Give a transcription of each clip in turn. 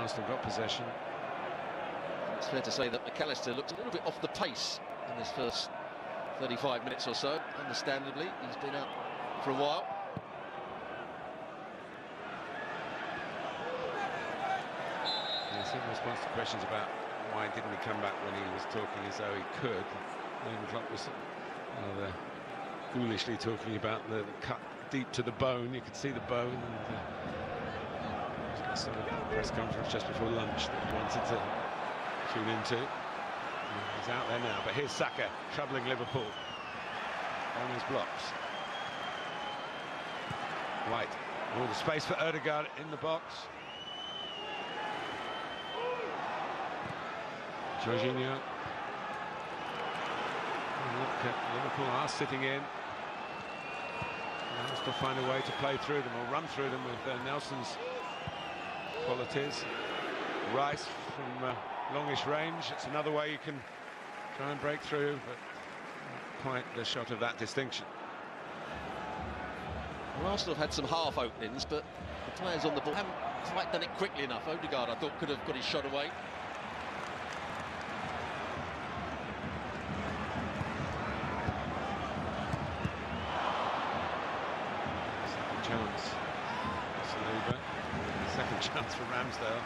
Arsenal got possession. It's fair to say that McAllister looked a little bit off the pace in this first 35 minutes or so. Understandably, he's been out for a while. Yes, in response to questions about why didn't he come back when he was talking as though he could, Jurgen Klopp was rather foolishly talking about the cut deep to the bone. You could see the bone, and sort of press conference just before lunch that he wanted to tune into. He's out there now, but here's Saka troubling Liverpool on his blocks. White, all the space for Ødegaard in the box. Jorginho. Look at Liverpool are sitting in. They'll still find a way to play through them or run through them with Nelson's qualities. Rice from longish range. It's another way you can try and break through, but not quite the shot of that distinction. Well, Arsenal have had some half openings, but the players on the ball haven't quite done it quickly enough. Ødegaard, I thought, could have got his shot away. Second chance for Ramsdale.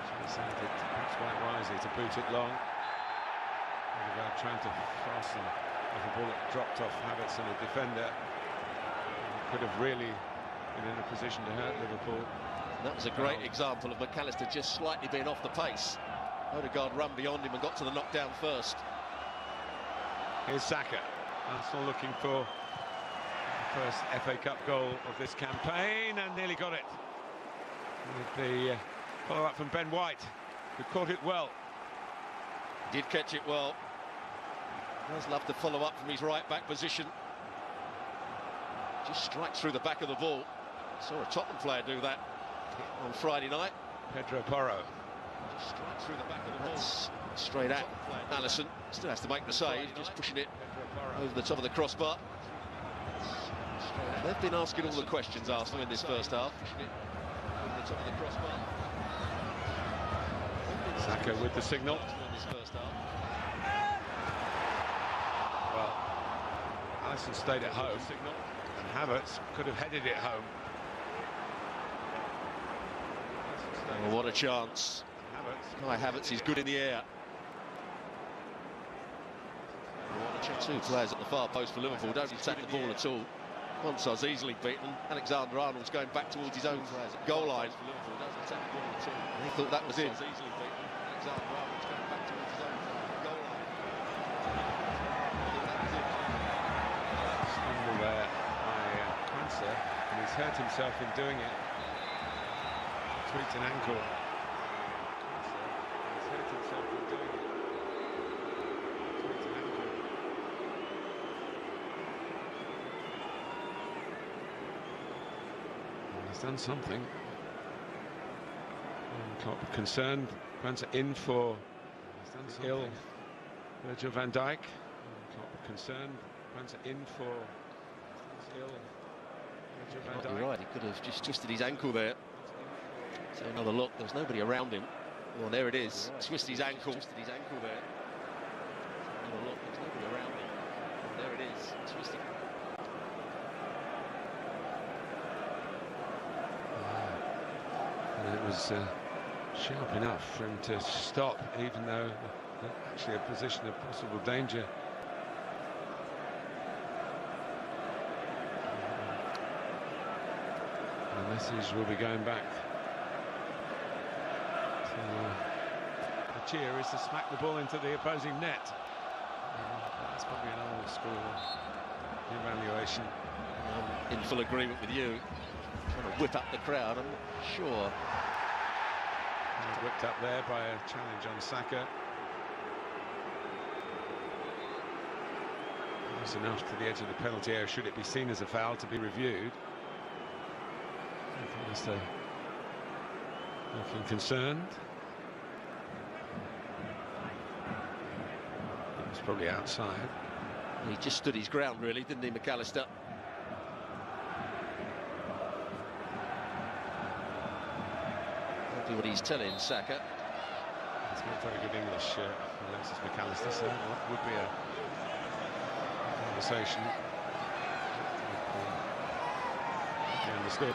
She decided, perhaps quite wisely, to boot it long. Ødegaard trying to fasten with a ball that dropped off Havertz and a defender. Could have really been in a position to hurt Liverpool. That was a great example of McAllister just slightly being off the pace. Ødegaard ran beyond him and got to the knockdown first. Here's Saka. Arsenal looking for the first FA Cup goal of this campaign, and nearly got it. With the follow-up from Ben White, who caught it well. Did catch it well. Does love to follow up from his right-back position. Just strikes through the back of the ball. Saw a Tottenham player do that on Friday night. Pedro Porro. Just strikes through the back of the ball. That's straight at Alisson. Still has to make the save, just pushing it over the top of the crossbar. They've been asking all the questions, Arsenal, in this first half. Over the top of the crossbar. Saka with the signal. Well, Alisson stayed at home, and Havertz could have headed it home. Oh, what a chance. Havertz is good in the air. Two players at the far post for Liverpool don't attack the ball at all. Monsa's easily beaten. Alexander-Arnold's going back towards his own goal line. He thought that was in. Stumble there by Kwanzaa, and he's hurt himself in doing it. Tweaked an ankle. He's hurt himself in doing it. Tweaked an ankle. He's done something. Klopp concerned. Kwanzaa in for ill Virgil van Dijk. Klopp concerned. Kwanzaa in for ill Virgil van Dijk. You're right, he could have just twisted his ankle there. So another look, there was nobody around him. Well, there it is. Right. Twisted his ankle. Twisted his ankle there. Another look, there was nobody around him. Well, there it is. Twisted. And it was sharp enough for him to stop, even though actually a position of possible danger. The message will be going back to the cheer is to smack the ball into the opposing net. That's probably an old school evaluation. I'm in full agreement with you. Trying to whip up the crowd, I'm not sure. Whipped up there by a challenge on Saka. Close enough to the edge of the penalty area, should it be seen as a foul, to be reviewed. Looking concerned. It was probably outside. He just stood his ground, really, didn't he, McAllister? exactly what he's telling Saka. It's not very good English, Alexis McAllister, so what would be a conversation he understood.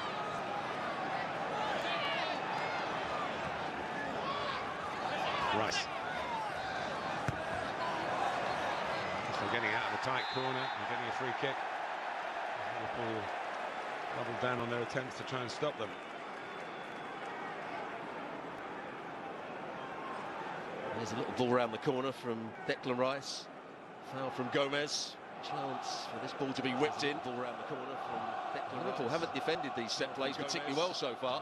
Rice. So getting out of the tight corner and getting a free kick. Liverpool doubled down on their attempts to try and stop them. There's a little ball round the corner from Declan Rice. Foul from Gomez. Chance for this ball to be whipped in. Ball round the corner from Declan Rice. Liverpool haven't defended these set plays particularly well so far.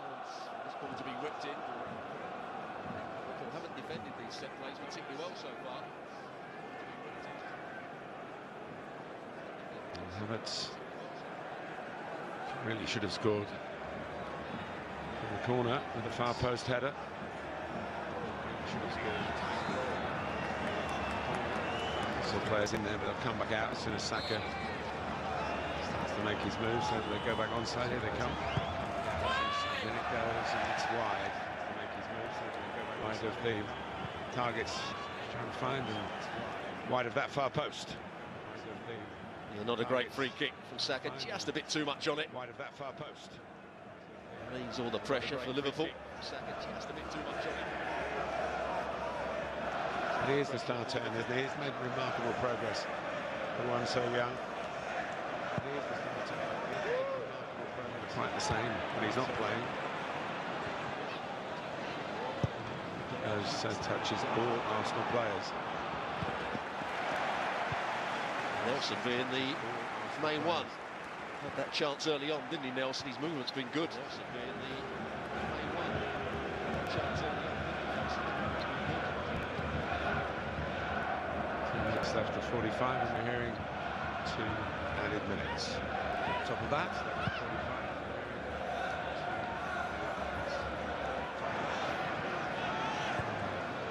This ball to be whipped in. Liverpool haven't defended these set plays particularly well so far. Havertz really should have scored in the corner with a far post header. Should have scored. Still players in there, but they'll come back out as soon as Saka starts to make his move. So they go back onside. Here they come. Then it goes and it's wide to make his move. So they go back wide of the targets, trying to find and wide of that far post. Not a great free kick from Saka, just a bit too much on it. Wide of that far post. Means all the pressure for Liverpool. Saka just a bit too much on it. He is the star turn, isn't he? He's made remarkable progress for one so young. He is the star turn. He's made remarkable progress. Quite the same when he's not playing. Those touches all Arsenal players. Nelson being the main one. Had that chance early on, didn't he, Nelson? His movement's been good. Nelson being the main one. Chance early on. 2 minutes left to 45, and we're hearing 2 added minutes. On top of that,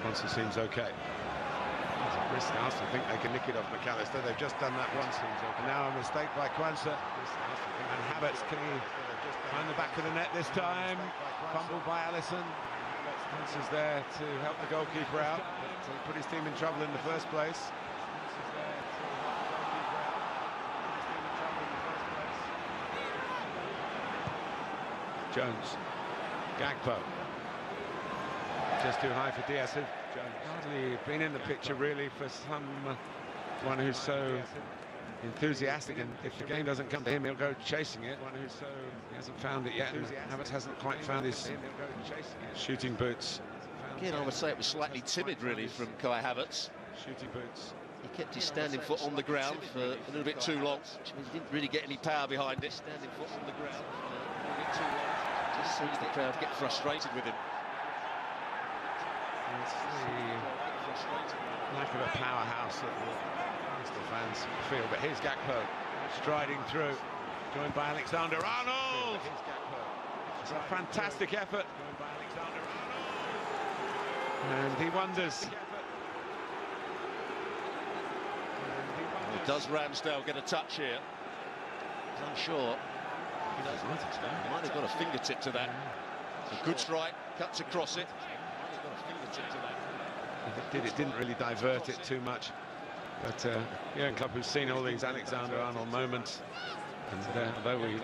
Quansah seems okay. Risk Arsenal think they can nick it off McAllister. They've just done that once. And now a mistake by Quansah. And Havertz, can he find the back of the net this time? Fumbled by Alisson. Quansah's there to help the goalkeeper out, but put his team in trouble in the first place. Jones. Gakpo. Just too high for Diaz. Hardly been in the picture really for someone who's so enthusiastic, and if the game doesn't come to him, he'll go chasing it. He hasn't found it yet, and Havertz hasn't quite found his shooting boots. Again, I would say it was slightly timid really from Kai Havertz. Shooting boots. He kept his standing foot on the ground for a little bit too long, which means he didn't really get any power behind it. Standing foot on the ground for a little bit too long. Just sees the crowd get frustrated with him. It's the lack of a powerhouse that the fans feel. But here's Gakpo striding through, joined by Alexander-Arnold. It's a fantastic effort. And he wonders. Does Ramsdale get a touch here? He's unsure. He might have got a fingertip to that. It's a good strike, cuts across it. If it didn't really divert it too much. But Jurgen Klopp, who's seen all these Alexander-Arnold moments, and although we,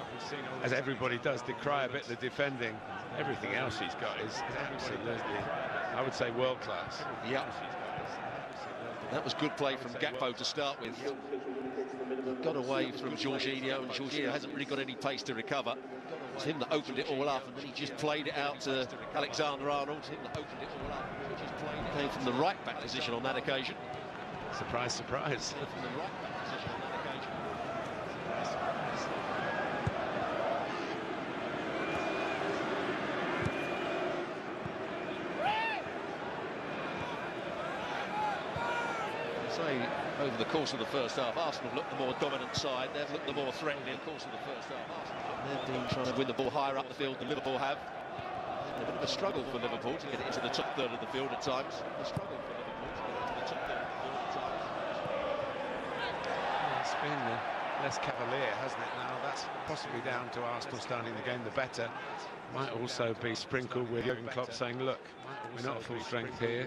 as everybody does, decry a bit the defending, everything else he's got is absolutely, I would say, world class. Yeah. That was good play from Gakpo to start with. He got away from Jorginho, and Jorginho hasn't really got any pace to recover. It's him that opened it all up, and then he just played it out to Alexander-Arnold. Him that opened it all up. He just played it. Came from the right back position on that occasion. Surprise, surprise. From the right back position on that occasion. Over the course of the first half, Arsenal looked the more dominant side. They've looked the more threatening. In the course of the first half, Arsenal, they've been trying to win the ball higher up the field than Liverpool have. A bit of a struggle for Liverpool to get it into the top third of the field at times. A struggle for Liverpool to get it into the top third of the field at times. It's been less cavalier, hasn't it? Now that's possibly down to Arsenal starting the game the better. Might also be sprinkled with Jurgen Klopp saying, look, we're not at full strength here.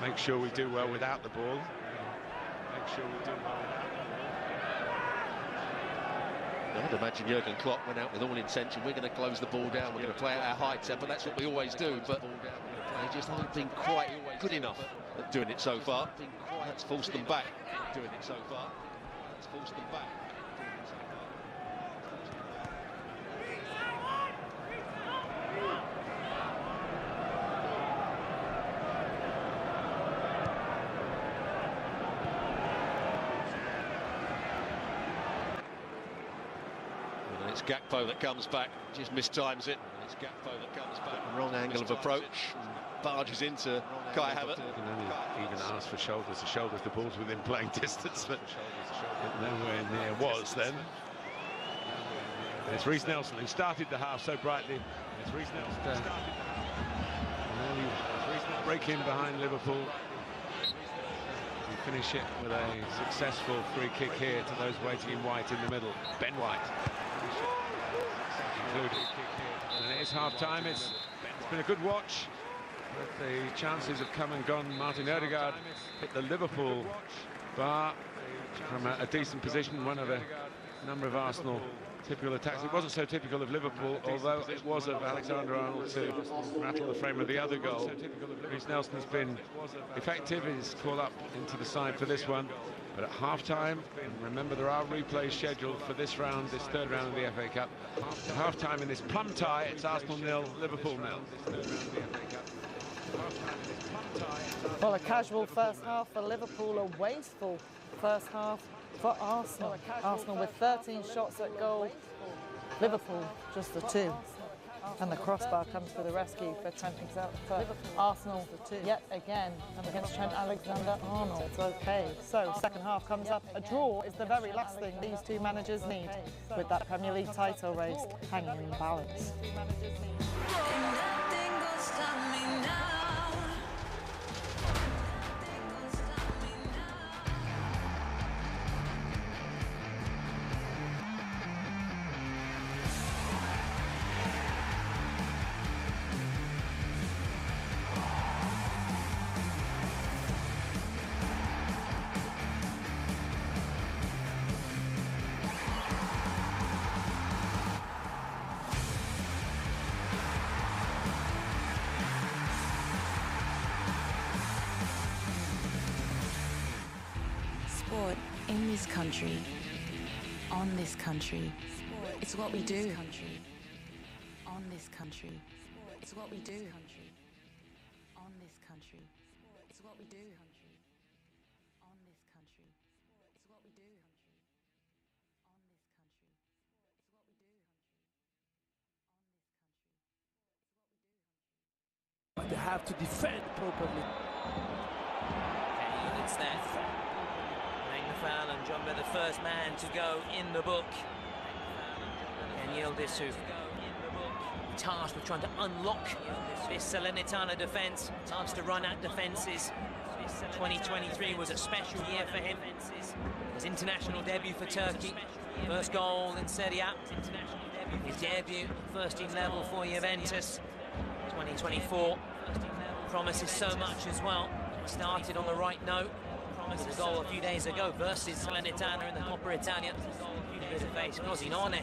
Make sure we do well without the ball. Make sure we do well without the ball. I'd imagine Jurgen Klopp went out with all intention. We're going to close the ball down. We're going to play at our high tempo. That's what we always do. But they just haven't been quite good enough at doing it so far. That's forced them back. Doing it so far. That's forced them back. It's Gakpo that comes back, just mistimes it. It's Gakpo that comes back. Wrong angle of approach, barges into Kai Havertz. You can even ask for shoulders to shoulders. The ball's within playing distance, but nowhere near was then. And it's Reiss Nelson who started the half so brightly. It's Reiss Nelson. Break in behind Liverpool. We finish it with a successful free kick here to those waiting in white in the middle. Ben White. Included. And it is half-time. It's been a good watch, but the chances have come and gone. Martin Odegaard hit the Liverpool bar from a decent position, one of a number of Arsenal typical attacks. It wasn't so typical of Liverpool, although it was of Alexander-Arnold to rattle the frame of the other goal. Reiss Nelson's been effective. He's called up into the side for this one. But at half-time, and remember there are replays scheduled for this round, this third round of the FA Cup. At half-time in this plum tie, it's Arsenal 0, Liverpool 0. Well, a casual first half for Liverpool, a wasteful first half for Arsenal. Arsenal with 13 shots at goal, Liverpool just the 2. And the crossbar comes to the rescue for Arsenal yet again against Trent Alexander-Arnold. Okay, so second half comes up. A draw is the very last thing these two managers need, with that Premier League title race hanging in the balance. Sport in this country, on this country, it's what we do. On this country, it's what we do. On this country, it's what we do. On this country, it's what we do. On this country, it's what we do. But they have to defend properly. And it's that. Foul and John the first man to go in the book. And Yildiz, who tasked with trying to unlock this Salernitana defence, tasked to run out defences. 2023 was a special year for him. His international debut for Turkey, first goal in Serie A, his debut first team level for Juventus. 2024 promises so much as well. Started on the right note. A goal a few days ago versus Salernitana in the Coppa Italia. He's to face Frosinone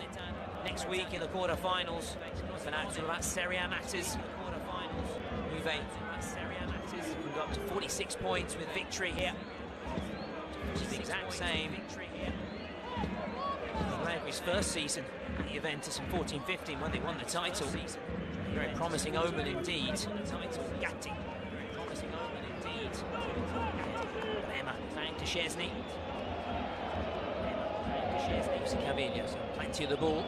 next week in the quarter-finals. But now it's all about Serie A matters. Juve got up to 46 points with victory here. It's the exact same. Allegri's first season at Juventus in 14-15 when they won the title. Very promising omen indeed. Gatti. Very promising omen indeed. To Szczesny. Using Cavillo, so plenty of the ball.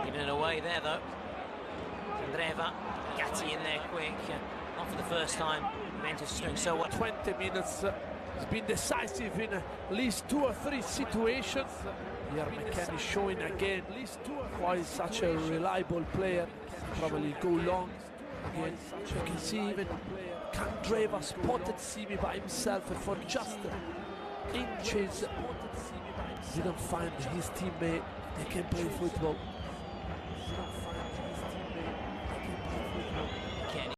Giving it away there though. Andreva, Gatti in there quick. Not for the first time. Juventus is doing so well. 20 minutes has been decisive in at least 2 or 3 situations. Here McKennie showing again at least 2 or 3. Why is such a reliable player? Probably go long. Again, you can see even Candreva spotted Simi by himself for just inches didn't find his teammate. They can play football.